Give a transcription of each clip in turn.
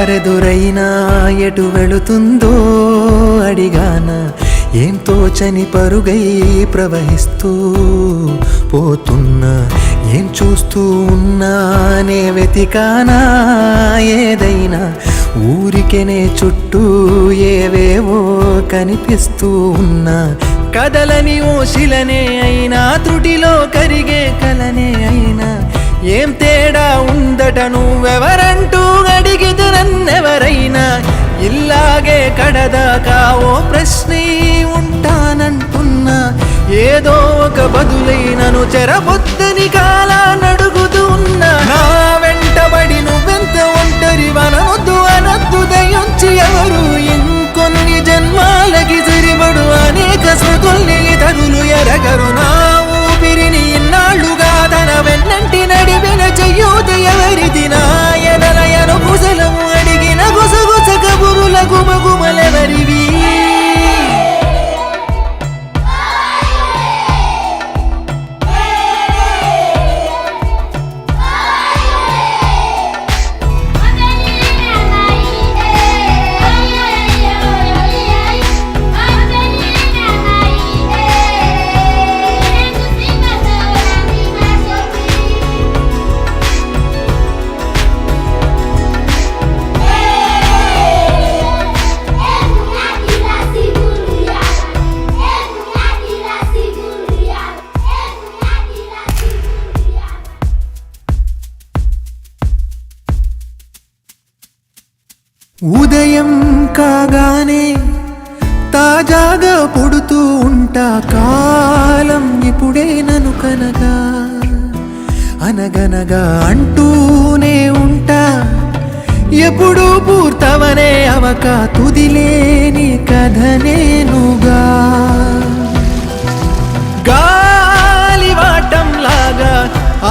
దారెదురైనా ఎటు వెళుతుందో అడిగాన ఏం తోచని పరుగై ప్రవహిస్తూ పోతున్నా ఏం చూస్తూ ఉన్నానే వెతికానా ఏదైనా ఊరికెనే చుట్టూ ఏవేవో కనిపిస్తూ ఉన్నా కదలని ఓ శిలనే అయినా త్రుటిలో కరిగే కలనే అయినా ఏం తేడా ఉందట నువ్వెవరంటూ అడిగిదు నన్నెవరైనా ఇల్లాగే కడదాకా ఓ ప్రశ్నే ఉంటానంటున్నా ఏదో ఒక బదులైనను చెరబొద్దని కాలానడుగుతూ ఉన్నా నా వెంటబడి నువ్వెంత ఒంటరి వనవద్దు అనద్దు దయించి ఎవరు ఇంకొన్ని జన్మాలకి సరిపడు అనేక స్మృతుల్ని తగులు ఎరగరు నా ఊపిరిని ఇన్నాళ్ళుగా తన వెన్నంటి నడిపిన చెయ్యూత ఎవరిది నాయనలయను కుశలము అడిగిన గుసగుస కబురుల గుమగుమలెవరివి ఉదయం కాగానే తాజాగా పుడుతూ ఉంటా కాలం ఇప్పుడే నన్ను కనగా అనగనగా అంటూనే ఉంటా ఎప్పుడు పూర్తవనే అవక తుదిలేని కథ నేనుగా గాలివాటంలాగా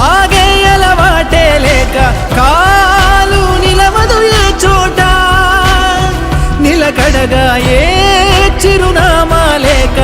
ఆగే అలవాటే లేక కాలు నిలవదు ఏ చోట నిలకడగా ఏ చిరునామా లేక